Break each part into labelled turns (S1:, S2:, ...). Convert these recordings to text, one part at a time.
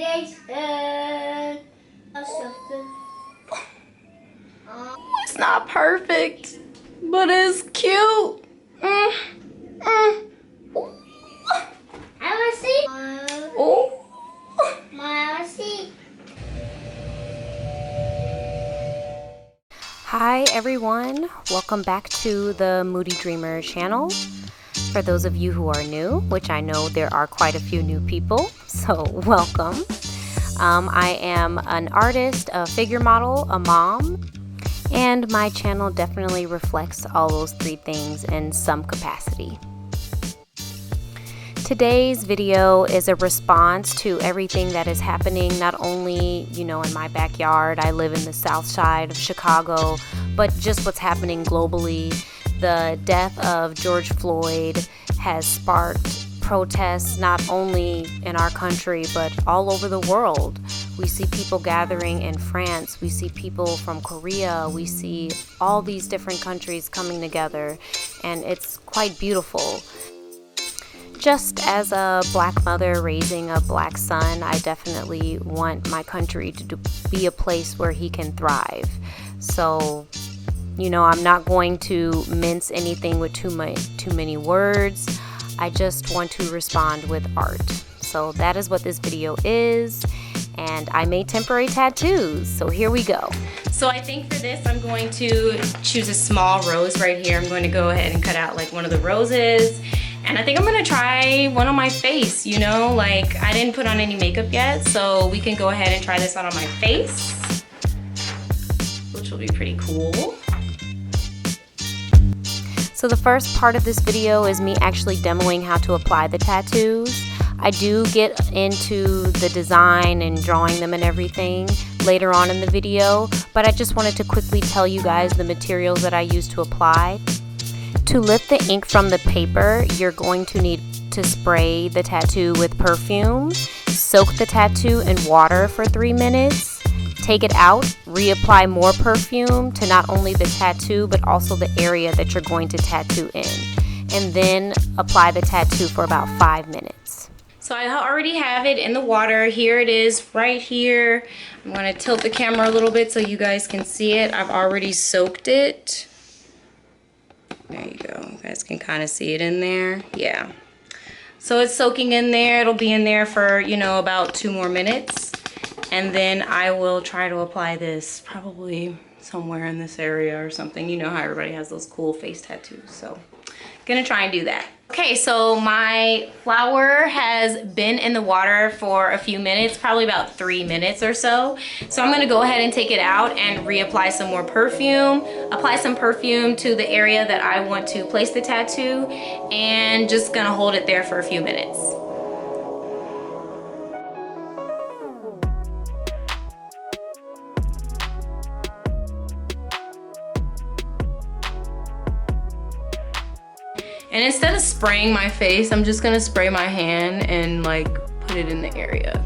S1: It's not perfect, but it's cute. I want to see. Oh.
S2: Hi everyone, welcome back to the Moody Dreamer channel. For those of you who are new, which I know there are quite a few new people, so welcome. I am an artist, a figure model, a mom, and my channel definitely reflects all those three things in some capacity. Today's video is a response to everything that is happening, not only, in my backyard. I live in the south side of Chicago, but just what's happening globally. The death of George Floyd has sparked protests not only in our country, but all over the world. We see people gathering in France, we see people from Korea, we see all these different countries coming together, and it's quite beautiful. Just as a black mother raising a black son, I definitely want my country to be a place where he can thrive. So, I'm not going to mince anything with too many words. I just want to respond with art. So that is what this video is. And I made temporary tattoos. So here we go.
S1: So I think for this, I'm going to choose a small rose right here. I'm going to go ahead and cut out like one of the roses. And I think I'm gonna try one on my face, I didn't put on any makeup yet, so we can go ahead and try this out on my face, which will be pretty cool.
S2: So the first part of this video is me actually demoing how to apply the tattoos. I do get into the design and drawing them and everything later on in the video, but I just wanted to quickly tell you guys the materials that I use to apply. To lift the ink from the paper, you're going to need to spray the tattoo with perfume, soak the tattoo in water for 3 minutes, take it out, reapply more perfume to not only the tattoo but also the area that you're going to tattoo in, and then apply the tattoo for about 5 minutes.
S1: So I already have it in the water. Here it is right here. I'm going to tilt the camera a little bit so you guys can see it. I've already soaked it. There you go. You guys can kind of see it in there. Yeah. So it's soaking in there. It'll be in there for, about 2 more minutes. And then I will try to apply this probably somewhere in this area or something. You know how everybody has those cool face tattoos. So gonna try and do that. Okay, so my flower has been in the water for a few minutes, probably about 3 minutes or so. So I'm gonna go ahead and take it out and reapply some more perfume, apply some perfume to the area that I want to place the tattoo, and just gonna hold it there for a few minutes. And instead of spraying my face, I'm just gonna spray my hand and put it in the area.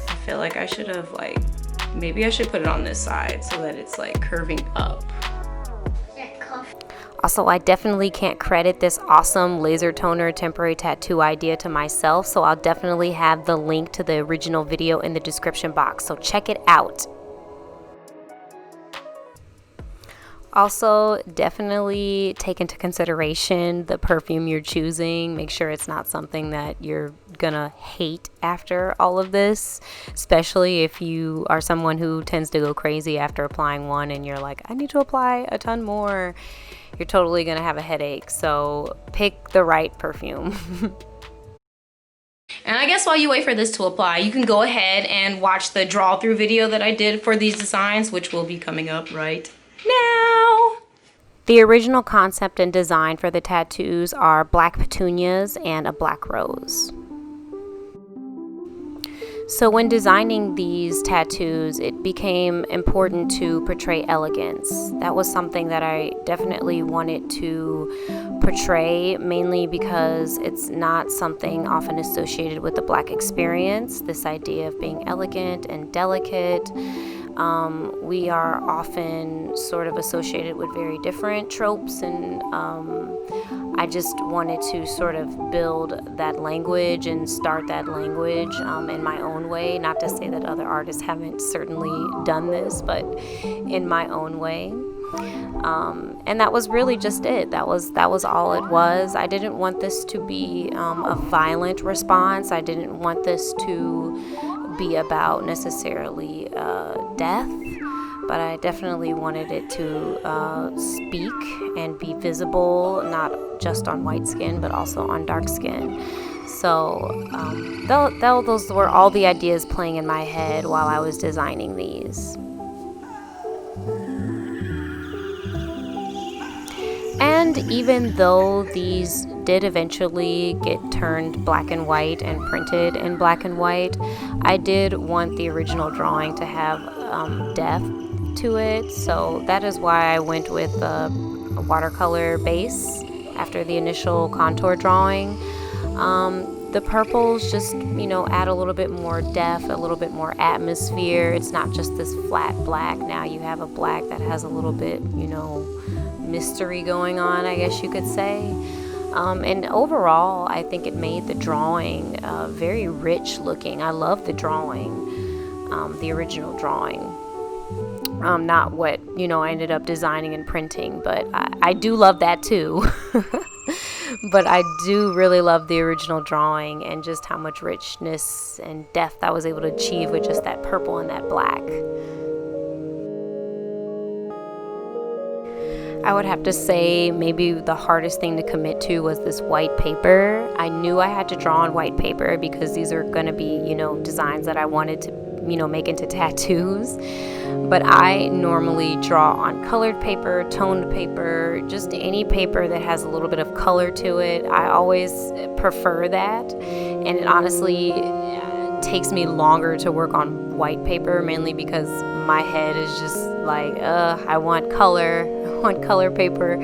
S1: I feel like I should have maybe I should put it on this side so that it's curving up.
S2: Also, I definitely can't credit this awesome laser toner temporary tattoo idea to myself, so I'll definitely have the link to the original video in the description box, so check it out. Also, definitely take into consideration the perfume you're choosing. Make sure it's not something that you're gonna hate after all of this, especially if you are someone who tends to go crazy after applying one and you're like, I need to apply a ton more. You're totally gonna have a headache, so pick the right perfume.
S1: And I guess while you wait for this to apply, you can go ahead and watch the draw through video that I did for these designs, which will be coming up right now.
S2: The original concept and design for the tattoos are black petunias and a black rose. So when designing these tattoos, it became important to portray elegance. That was something that I definitely wanted to portray, mainly because it's not something often associated with the Black experience, this idea of being elegant and delicate. we are often sort of associated with very different tropes, and I just wanted to sort of build that language and start that language in my own way. Not to say that other artists haven't certainly done this, but in my own way. And that was really just it. That was all it was. I didn't want this to be a violent response. I didn't want this to be about necessarily death, but I definitely wanted it to speak and be visible, not just on white skin, but also on dark skin. So those were all the ideas playing in my head while I was designing these. And even though these did eventually get turned black and white and printed in black and white, I did want the original drawing to have depth to it. So that is why I went with a watercolor base after the initial contour drawing. The purples just, add a little bit more depth, a little bit more atmosphere. It's not just this flat black. Now you have a black that has a little bit, mystery going on, I guess you could say. And overall, I think it made the drawing very rich looking. I love the drawing, the original drawing. Not what, I ended up designing and printing, but I do love that too. But I do really love the original drawing and just how much richness and depth I was able to achieve with just that purple and that black. I would have to say maybe the hardest thing to commit to was this white paper. I knew I had to draw on white paper because these are going to be, designs that I wanted to, make into tattoos. But I normally draw on colored paper, toned paper, just any paper that has a little bit of color to it. I always prefer that. And it honestly takes me longer to work on white paper, mainly because my head is just like, I want color paper.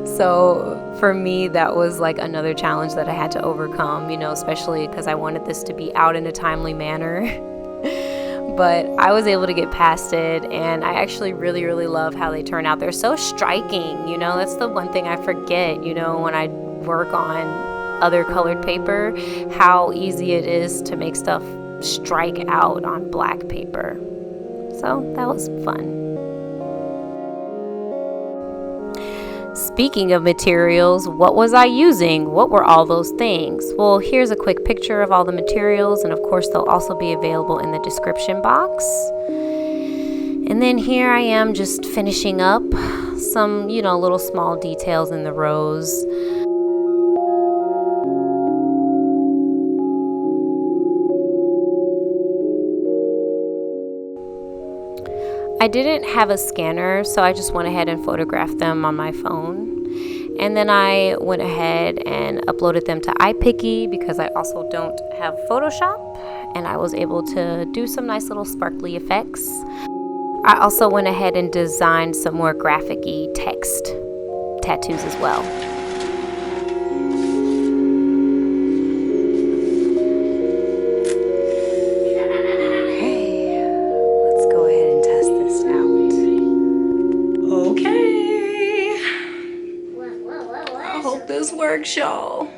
S2: So for me, that was like another challenge that I had to overcome, especially because I wanted this to be out in a timely manner. But I was able to get past it, and I actually really, really love how they turn out. They're so striking, that's the one thing I forget, when I work on other colored paper, how easy it is to make stuff strike out on black paper. So that was fun. Speaking of materials, what was I using? What were all those things? Well, here's a quick picture of all the materials, and of course they'll also be available in the description box. And then here I am just finishing up some, little small details in the rose. I didn't have a scanner, so I just went ahead and photographed them on my phone. And then I went ahead and uploaded them to iPicky because I also don't have Photoshop, and I was able to do some nice little sparkly effects. I also went ahead and designed some more graphic-y text tattoos as well.
S1: Works, y'all.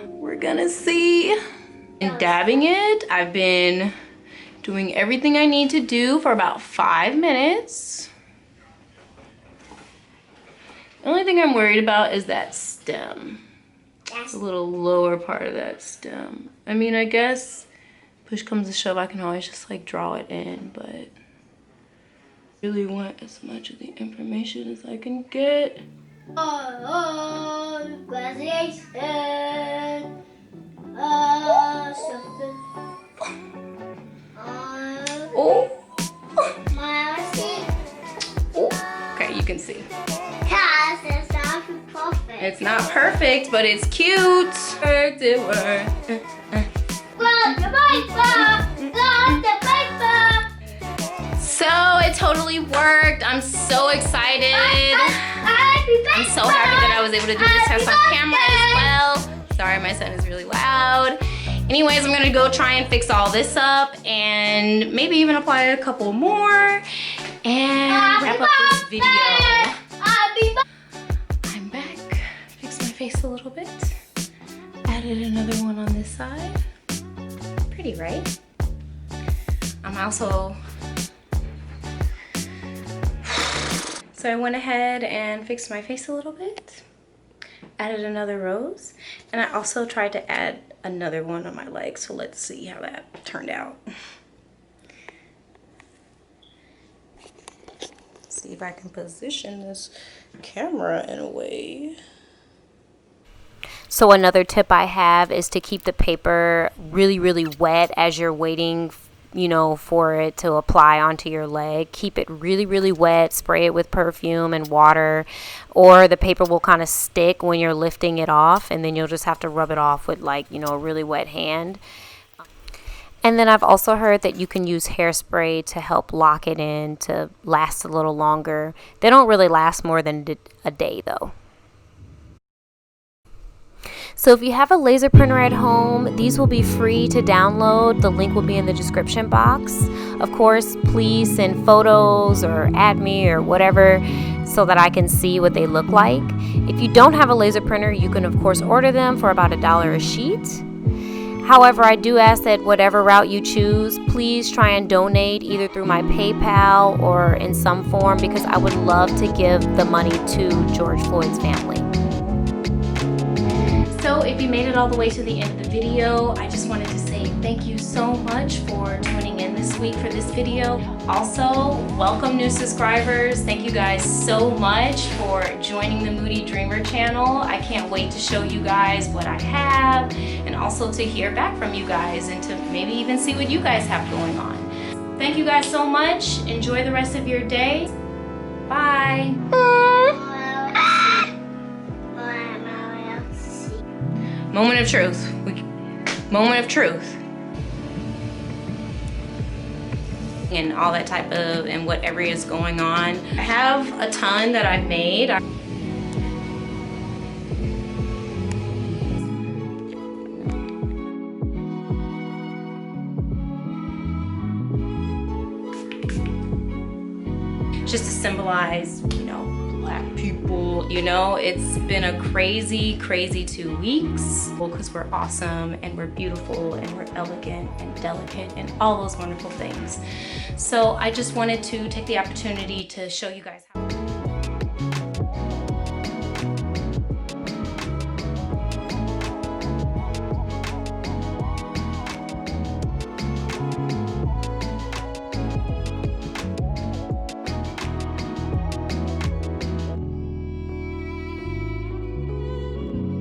S1: We're gonna see. And dabbing it, I've been doing everything I need to do for about 5 minutes. The only thing I'm worried about is that stem. The little lower part of that stem. I mean, I guess push comes to shove, I can always just like draw it in, but I really want as much of the information as I can get.
S3: Graduation.
S1: Oh.
S3: Oh.
S1: Okay, you can see.
S3: It's not perfect.
S1: It's not perfect, but it's cute. Perfect it were.
S3: Got the paper. Got the paper.
S1: So it totally worked. I'm so excited. I'm so happy that I was able to do this test on camera as well. Sorry, my son is really loud. Anyways, I'm gonna go try and fix all this up and maybe even apply a couple more and wrap up this video. I'm back. Fixed my face a little bit. Added another one on this side. Pretty, right? I'm also... So I went ahead and fixed my face a little bit. Added another rose. And I also tried to add another one on my leg. So let's see how that turned out. See if I can position this camera in a way.
S2: So another tip I have is to keep the paper really, really wet as you're waiting, you know, for it to apply onto your leg. Keep it really, really wet. Spray it with perfume and water, or the paper will kind of stick when you're lifting it off, and then you'll just have to rub it off with, like, you know, a really wet hand. And then I've also heard that you can use hairspray to help lock it in to last a little longer. They don't really last more than a day though. So if you have a laser printer at home, these will be free to download. The link will be in the description box. Of course, please send photos or at me or whatever so that I can see what they look like. If you don't have a laser printer, you can of course order them for about $1 a sheet. However, I do ask that whatever route you choose, please try and donate either through my PayPal or in some form, because I would love to give the money to George Floyd's family.
S1: So if you made it all the way to the end of the video, I just wanted to say thank you so much for tuning in this week for this video. Also, welcome new subscribers. Thank you guys so much for joining the Moody Dreamer channel. I can't wait to show you guys what I have, and also to hear back from you guys and to maybe even see what you guys have going on. Thank you guys so much. Enjoy the rest of your day. Bye. Moment of truth. Moment of truth. And all that type of, and whatever is going on. I have a ton that I've made. Just to symbolize, you know, Black people. You know, it's been a crazy 2 weeks because we're awesome and we're beautiful and we're elegant and delicate and all those wonderful things. So I just wanted to take the opportunity to show you guys how